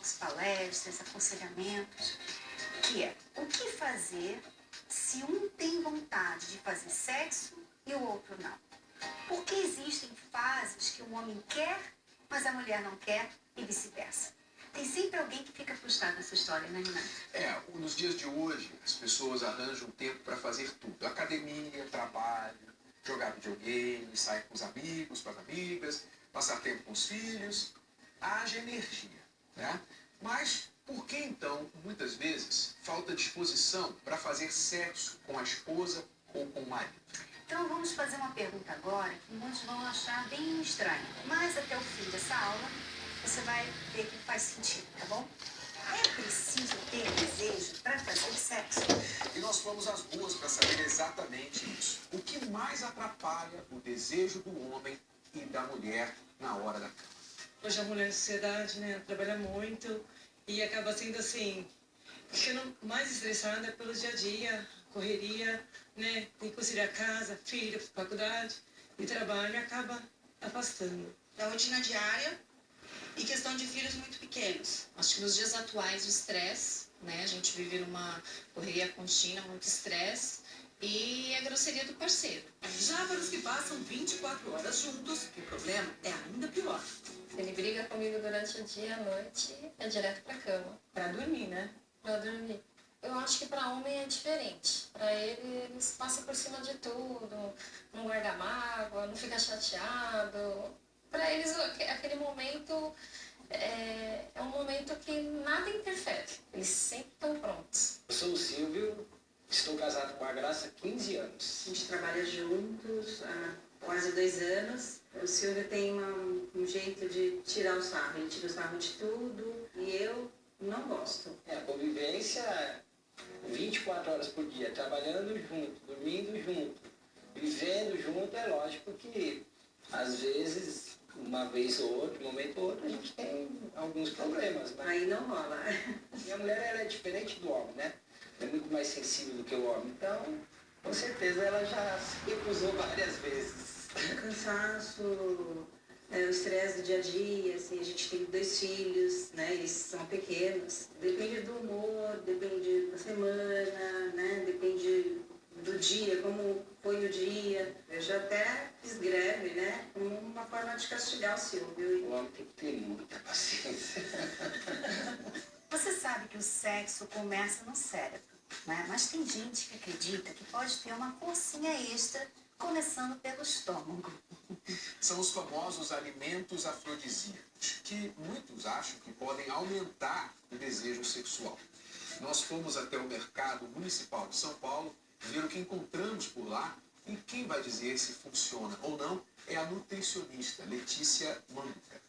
talks, palestras, aconselhamentos, que é o que fazer se um tem vontade de fazer sexo e o outro não. Porque existem fases que o homem quer, mas a mulher não quer e vice-versa. Tem sempre alguém que fica frustrado nessa história, né, Renato? Nos dias de hoje, as pessoas arranjam tempo para fazer tudo. Academia, trabalho, jogar videogame, sair com os amigos, com as amigas, passar tempo com os filhos. Haja energia, né? Mas por que então, muitas vezes, falta disposição para fazer sexo com a esposa ou com o marido? Então vamos fazer uma pergunta agora que muitos vão achar bem estranha. Mas até o fim dessa aula, você vai ver que faz sentido, tá bom? É preciso ter desejo para fazer sexo? E nós fomos às ruas para saber exatamente isso. O que mais atrapalha o desejo do homem e da mulher na hora da cama? Hoje a mulher na sociedade, né, trabalha muito e acaba sendo assim, ficando mais estressada pelo dia a dia, correria, né, tem que conciliar casa, filho, faculdade e trabalho e acaba afastando. Da rotina diária e questão de filhos muito pequenos. Acho que nos dias atuais o estresse, né, a gente vive numa correria contínua, muito estresse e a grosseria do parceiro. Já para os que passam 24 horas juntos, o problema é ainda pior. Se ele briga comigo durante o dia e a noite, é direto pra cama. Pra dormir, né? Pra dormir. Eu acho que para homem é diferente. Para eles passa por cima de tudo, não guarda mágoa, não fica chateado. Para eles aquele momento é um momento que nada interfere. Eles sempre estão prontos. Eu sou o Silvio, estou casado com a Graça há 15 anos. A gente trabalha juntos há quase 2 anos. O Silvio tem um jeito de tirar o sarro. Ele tira o sarro de tudo e eu não gosto. A convivência 24 horas por dia, trabalhando junto, dormindo junto, vivendo junto, é lógico que às vezes, uma vez ou outra, um momento ou outro, a gente tem alguns problemas. Mas aí não rola. E a mulher ela é diferente do homem, né? É muito mais sensível do que o homem. Então, com certeza ela já se recusou várias vezes. O cansaço, o estresse do dia a dia, assim, a gente tem 2 filhos, né? Eles são pequenos. Depende do humor, depende da semana, né? Depende do dia, como foi o dia. Eu já até fiz greve, né? Como uma forma de castigar o Silvio. O homem tem que ter muita paciência. Você sabe que o sexo começa no cérebro, né? Mas tem gente que acredita que pode ter uma forcinha extra começando pelo estômago. São os famosos alimentos afrodisíacos, que muitos acham que podem aumentar o desejo sexual. Nós fomos até o mercado municipal de São Paulo, ver o que encontramos por lá, e quem vai dizer se funciona ou não é a nutricionista Letícia Manduca.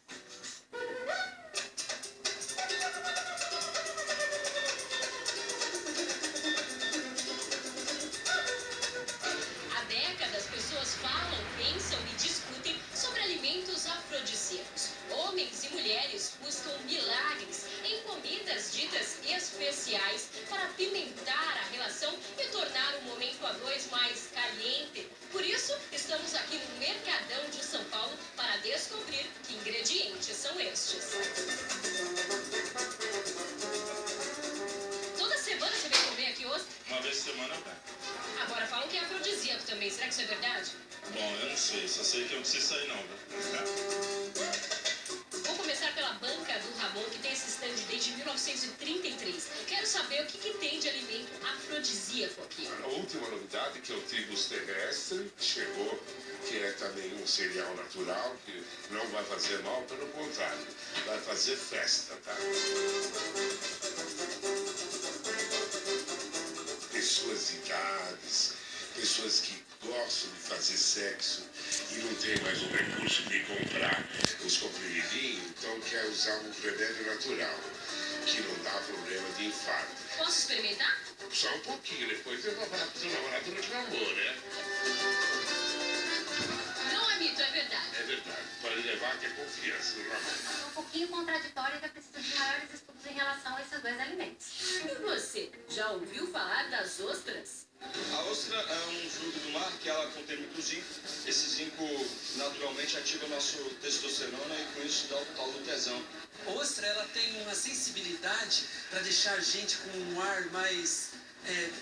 Há décadas, pessoas falam, pensam e discutem sobre alimentos afrodisíacos. Homens e mulheres buscam milagres em comidas ditas especiais para apimentar a relação e tornar o momento a 2 mais caliente. Por isso, estamos aqui no Mercadão de São Paulo para descobrir que ingredientes são estes. Toda semana você vem comer aqui hoje? Uma vez por semana, tá? Agora falam que é afrodisíaco também. Será que isso é verdade? Bom, eu não sei. Só sei que eu não preciso sair, não, viu? Vou começar pela banca do Ramon, que tem esse stand desde 1933. Quero saber o que tem de alimento afrodisíaco aqui. A última novidade que é o tribus terrestre chegou, que é também um cereal natural, que não vai fazer mal, pelo contrário, vai fazer festa, tá? Pessoas de idades, pessoas que gostam de fazer sexo e não tem mais o recurso de comprar os comprimidinhos, então quer usar um remédio natural, que não dá problema de infarto. Posso experimentar? Só um pouquinho, depois eu vou falar pro seu namorado no amor, né? Não é mito, é verdade. É verdade, pode levar que é confiança no amor. É um pouquinho contraditório e ainda precisa de maiores estudos em relação a esses 2 alimentos. E você, já ouviu falar das ostras? A ostra é um fruto do mar que ela contém muito zinco. Esse zinco naturalmente ativa o nosso testosterona e com isso dá o tal do tesão. A ostra ela tem uma sensibilidade para deixar a gente com um ar mais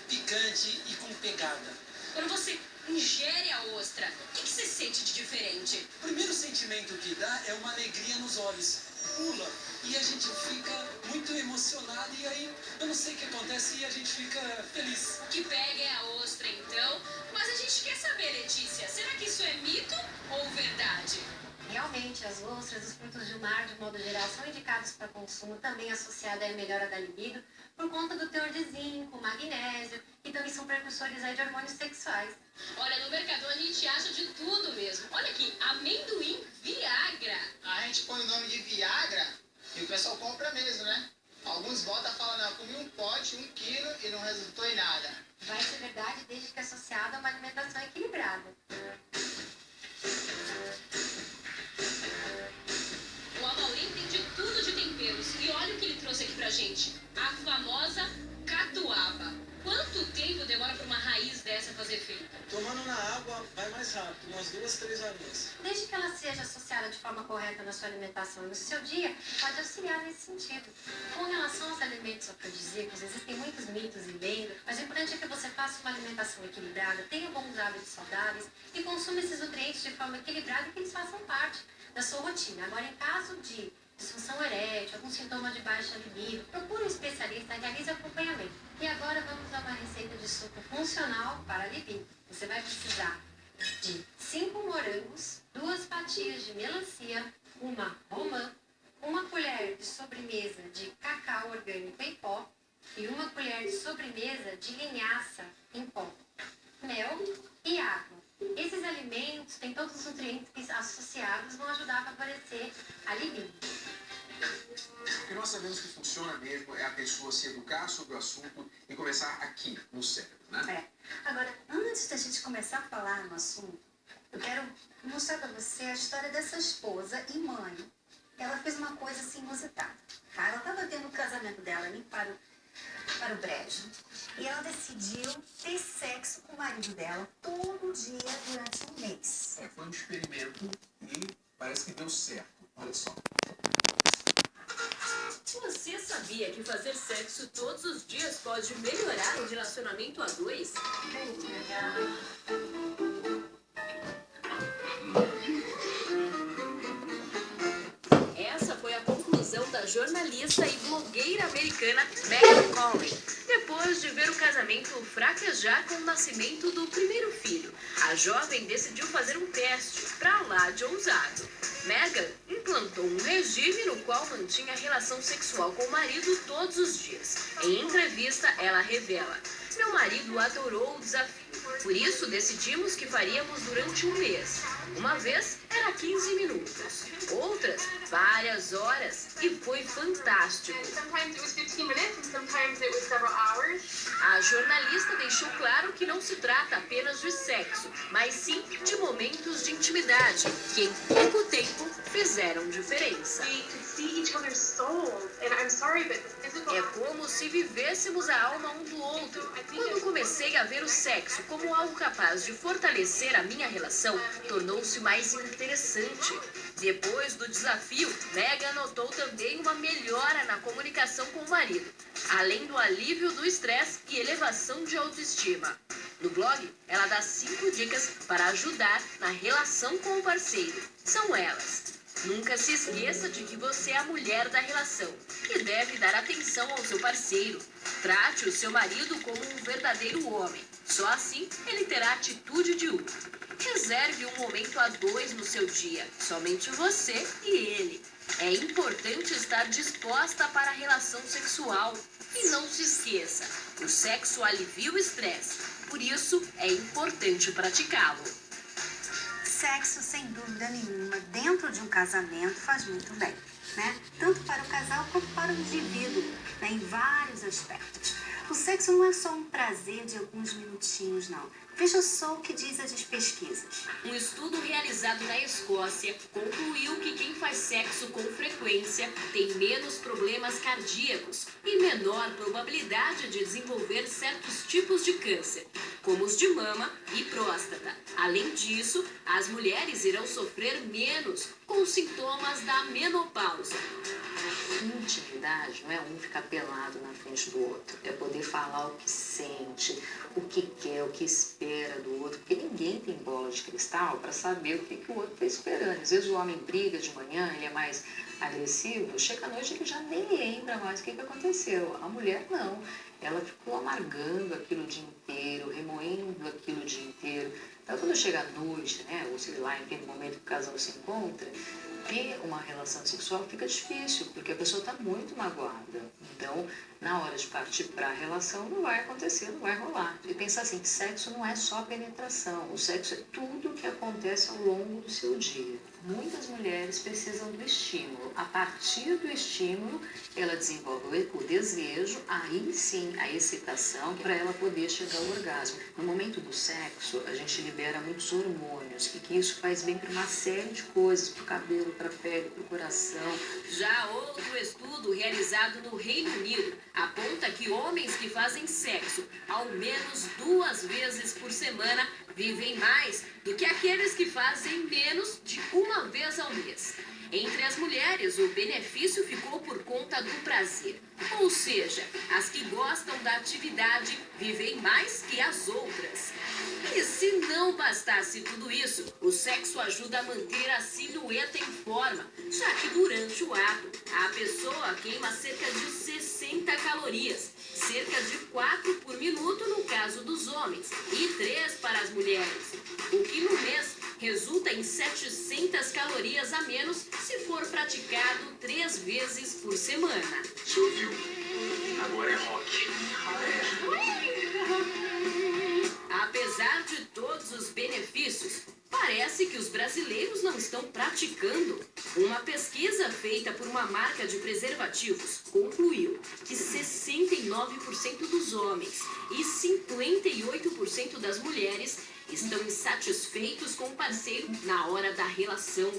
picante e com pegada. Quando você ingere a ostra, o que você sente de diferente? O primeiro sentimento que dá é uma alegria nos olhos. Pula e a gente fica muito emocionado e aí eu não sei o que acontece e a gente fica feliz. O que pega é a ostra então, mas a gente quer saber, Letícia, será que isso é mito ou verdade? Realmente, as ostras, os frutos do mar, de modo geral, são indicados para consumo, também associado à melhora da libido, por conta do teor de zinco, magnésio, e também são precursores aí de hormônios sexuais. Olha, no Mercador a gente acha de tudo mesmo. Olha aqui, amendoim Viagra. A gente põe o nome de Viagra e o pessoal compra mesmo, né? Alguns voltam falando, não, comi um pote, 1 quilo e não resultou em nada. Vai ser verdade desde que associado a uma alimentação equilibrada. O Amaury tem de tudo de temperos. E olha o que ele trouxe aqui pra gente. A famosa catuaba. Quanto tempo demora para uma raiz dessa fazer efeito? Tomando na água vai mais rápido, umas 2, 3 horinhas. Desde que ela seja associada de forma correta na sua alimentação e no seu dia, pode auxiliar nesse sentido. Com relação aos alimentos afrodisíacos, existem muitos mitos e lendas, mas o importante é que você faça uma alimentação equilibrada, tenha bons hábitos saudáveis e consuma esses nutrientes de forma equilibrada e que eles façam parte da sua rotina. Agora, em caso de disfunção erétil, algum sintoma de baixa libido, procure um especialista e realize acompanhamento. E agora vamos a uma receita de suco funcional para a libido. Você vai precisar de 5 morangos, 2 fatias de melancia, uma romã, 1 colher de sobremesa de cacau orgânico em pó e 1 colher de sobremesa de linhaça em pó, mel e água. Esses alimentos têm todos os nutrientes que associados vão ajudar a favorecer a libido. O que nós sabemos que funciona mesmo é a pessoa se educar sobre o assunto e começar aqui, no cérebro, né? Agora, antes da gente começar a falar no assunto, eu quero mostrar para você a história dessa esposa e mãe. Ela fez uma coisa assim inusitada, tá? Ela estava tendo o casamento dela ali para o brejo. E ela decidiu ter sexo com o marido dela todo dia durante 1 mês. Foi um experimento e parece que deu certo. Olha só. Você sabia que fazer sexo todos os dias pode melhorar um relacionamento a 2? Essa foi a conclusão da jornalista e blogueira americana Megan Collins, depois de ver o casamento fraquejar com o nascimento do primeiro filho. A jovem decidiu fazer um teste, pra lá de ousado. Megan implantou um regime no qual mantinha relação sexual com o marido todos os dias. Em entrevista, ela revela: meu marido adorou o desafio, por isso decidimos que faríamos durante 1 mês. Uma vez era 15 minutos, outras várias horas, e foi fantástico. A jornalista deixou claro que não se trata apenas de sexo, mas sim de momentos de intimidade, que em pouco tempo fizeram diferença. É como se vivêssemos a alma um do outro. Quando comecei a ver o sexo como algo capaz de fortalecer a minha relação, tornou-se mais interessante. Depois do desafio, Megan notou também uma melhora na comunicação com o marido, além do alívio do estresse e elevação de autoestima. No blog, ela dá 5 dicas para ajudar na relação com o parceiro. São elas: nunca se esqueça de que você é a mulher da relação, que deve dar atenção ao seu parceiro. Trate o seu marido como um verdadeiro homem. Só assim ele terá atitude de um. Reserve um momento a 2 no seu dia, somente você e ele. É importante estar disposta para a relação sexual. E não se esqueça, o sexo alivia o estresse, por isso é importante praticá-lo. Sexo, sem dúvida nenhuma, dentro de um casamento faz muito bem, né? Tanto para o casal quanto para o indivíduo, né? Em vários aspectos. O sexo não é só um prazer de alguns minutinhos, não. Veja só o que diz as pesquisas. Um estudo realizado na Escócia concluiu que quem faz sexo com frequência tem menos problemas cardíacos e menor probabilidade de desenvolver certos tipos de câncer, como os de mama e próstata. Além disso, as mulheres irão sofrer menos com os sintomas da menopausa. Intimidade não é um ficar pelado na frente do outro, é poder falar o que sente, o que quer, o que espera do outro, porque ninguém tem bola de cristal para saber o que o outro está esperando. Às vezes o homem briga de manhã, ele é mais agressivo, chega à noite ele já nem lembra mais o que aconteceu. A mulher não, ela ficou amargando aquilo o dia inteiro, remoendo aquilo o dia inteiro. Então quando chega à noite, né, ou sei lá, em aquele momento que o casal se encontra, ter uma relação sexual fica difícil, porque a pessoa está muito magoada. Então, na hora de partir para a relação, não vai acontecer, não vai rolar. E pensar assim, que sexo não é só penetração, o sexo é tudo que acontece ao longo do seu dia. Muitas mulheres precisam do estímulo. A partir do estímulo, ela desenvolve o desejo, aí sim a excitação, para ela poder chegar ao orgasmo. No momento do sexo, a gente libera muitos hormônios e que isso faz bem para uma série de coisas, para o cabelo, para a pele, para o coração. Já outro estudo realizado no Reino Unido aponta que homens que fazem sexo ao menos 2 vezes por semana vivem mais do que aqueles que fazem menos de 1 vez ao mês. Entre as mulheres, o benefício ficou por conta do prazer. Ou seja, as que gostam da atividade vivem mais que as outras. E se não bastasse tudo isso, o sexo ajuda a manter a silhueta em forma, já que durante o ato, a pessoa queima cerca de 60 calorias, cerca de 4 por minuto no caso dos homens e 3 para as mulheres, o que no mês resulta em 700 calorias a menos se for praticado 3 vezes por semana. Você ouviu? Agora é rock. Apesar de todos os benefícios, parece que os brasileiros não estão praticando. Uma pesquisa feita por uma marca de preservativos concluiu que 69% dos homens e 58% das mulheres estão insatisfeitos com o parceiro na hora da relação.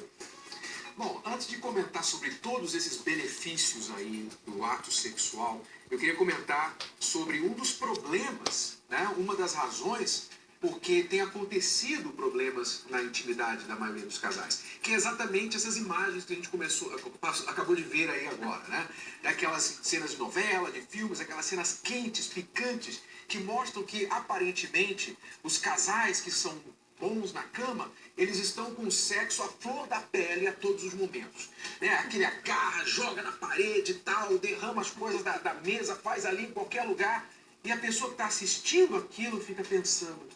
Bom, antes de comentar sobre todos esses benefícios aí do ato sexual, eu queria comentar sobre um dos problemas, né? Uma das razões porque tem acontecido problemas na intimidade da maioria dos casais, que é exatamente essas imagens que a gente acabou de ver aí agora, né? Aquelas cenas de novela, de filmes, aquelas cenas quentes, picantes, que mostram que aparentemente os casais que são bons na cama, eles estão com o sexo à flor da pele a todos os momentos. Né? Aquele agarra, joga na parede e tal, derrama as coisas da mesa, faz ali em qualquer lugar. E a pessoa que está assistindo aquilo fica pensando,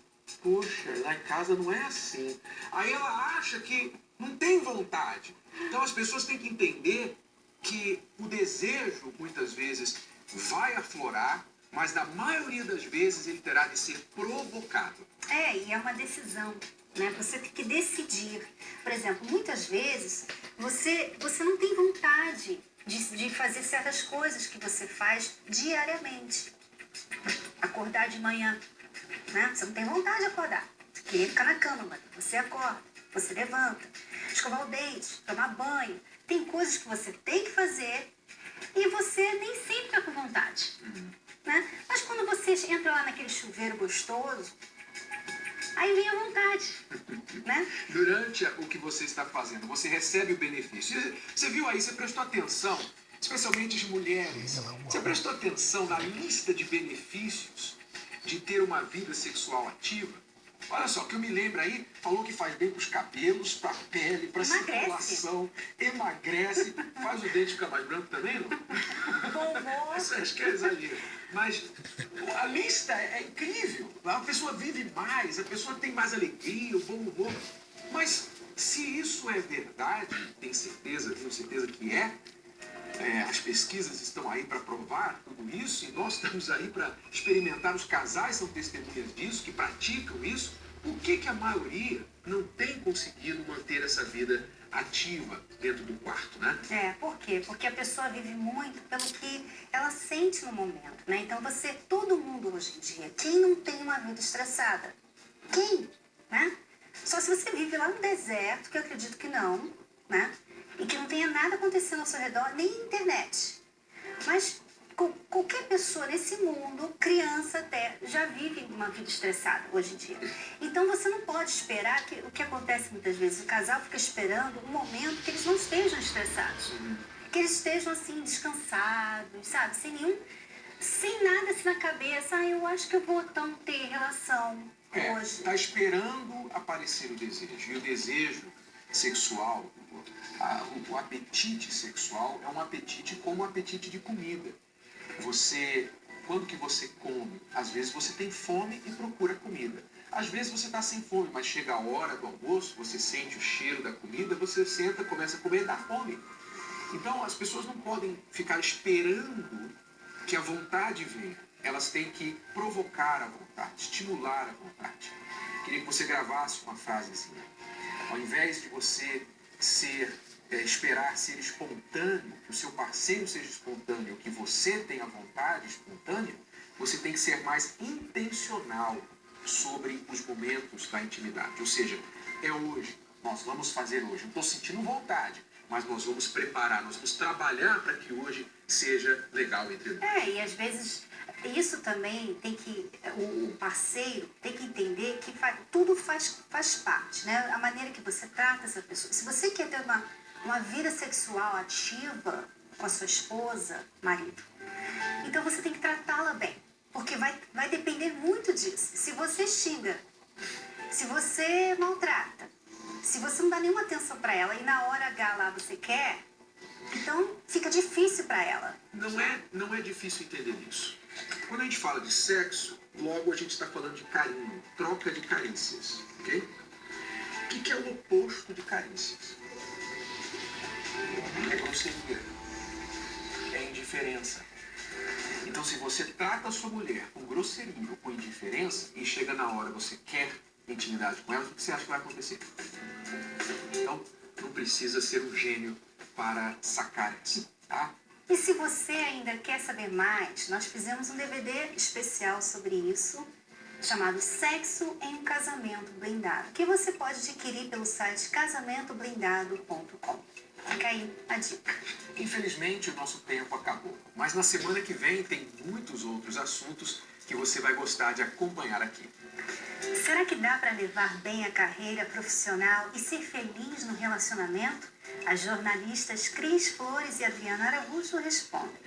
poxa, lá em casa não é assim. Aí ela acha que não tem vontade. Então as pessoas têm que entender que o desejo, muitas vezes, vai aflorar, mas na maioria das vezes ele terá de ser provocado. E é uma decisão, né? Você tem que decidir. Por exemplo, muitas vezes você não tem vontade de fazer certas coisas que você faz diariamente. Acordar de manhã, né? Você não tem vontade de acordar. Você queria ficar na cama, mas você acorda, você levanta, escovar o dente, tomar banho. Tem coisas que você tem que fazer e você nem sempre está com vontade. Né? Mas quando você entra lá naquele chuveiro gostoso, aí vem a vontade, né? Durante o que você está fazendo, você recebe o benefício. Você viu aí, você prestou atenção, especialmente as mulheres, você prestou atenção na lista de benefícios de ter uma vida sexual ativa? Olha só, que eu me lembro aí, falou que faz bem para os cabelos, para a pele, para a circulação, emagrece, faz o dente ficar mais branco também, não? Isso acho que é exagero. Mas a lista é incrível. A pessoa vive mais, a pessoa tem mais alegria, o bom humor. Mas se isso é verdade, tenho certeza que é, as pesquisas estão aí para provar tudo isso e nós estamos aí para experimentar, os casais são testemunhas disso, que praticam isso. Por que a maioria não tem conseguido manter essa vida ativa dentro do quarto, né? Por quê? Porque a pessoa vive muito pelo que ela sente no momento, né? Então todo mundo hoje em dia, quem não tem uma vida estressada? Quem? Né? Só se você vive lá no deserto, que eu acredito que não, né? E que não tenha nada acontecendo ao seu redor, nem internet. Mas qualquer pessoa nesse mundo, criança até, já vive uma vida estressada hoje em dia. Então você não pode esperar que o que acontece muitas vezes, o casal fica esperando um momento que eles não estejam estressados. Que eles estejam assim, descansados, sabe? Sem nada assim na cabeça. Eu acho que eu vou então ter relação hoje. Tá esperando aparecer o desejo. E o desejo sexual, o apetite sexual é um apetite como um apetite de comida. Quando que você come? Às vezes você tem fome e procura comida. Às vezes você está sem fome, mas chega a hora do almoço, você sente o cheiro da comida, você senta, começa a comer e dá fome. Então as pessoas não podem ficar esperando que a vontade venha. Elas têm que provocar a vontade, estimular a vontade. Queria que você gravasse uma frase assim. Ao invés de você esperar ser espontâneo, que o seu parceiro seja espontâneo, que você tenha vontade espontânea, você tem que ser mais intencional sobre os momentos da intimidade. Ou seja, é hoje, nós vamos fazer hoje. Eu estou sentindo vontade, mas nós vamos preparar, nós vamos trabalhar para que hoje seja legal entre nós. E às vezes isso também tem que, o parceiro tem que entender que tudo faz parte, né? A maneira que você trata essa pessoa. Se você quer ter uma vida sexual ativa com a sua esposa, marido, então você tem que tratá-la bem, porque vai depender muito disso. Se você xinga, se você maltrata, se você não dá nenhuma atenção para ela e na hora H lá você quer, então fica difícil para ela. Não é difícil entender isso. Quando a gente fala de sexo, logo a gente está falando de carinho, troca de carícias, ok? O que é o oposto de carícias? É grosseria, é indiferença. Então, se você trata a sua mulher com grosseria ou com indiferença e chega na hora você quer intimidade com ela, o que você acha que vai acontecer? Então, não precisa ser um gênio para sacar isso, tá? E se você ainda quer saber mais, nós fizemos um DVD especial sobre isso, chamado Sexo em um Casamento Blindado, que você pode adquirir pelo site casamentoblindado.com. Fica aí a dica. Infelizmente, o nosso tempo acabou, mas na semana que vem tem muitos outros assuntos que você vai gostar de acompanhar aqui. Será que dá para levar bem a carreira profissional e ser feliz no relacionamento? As jornalistas Cris Flores e Adriana Araújo respondem.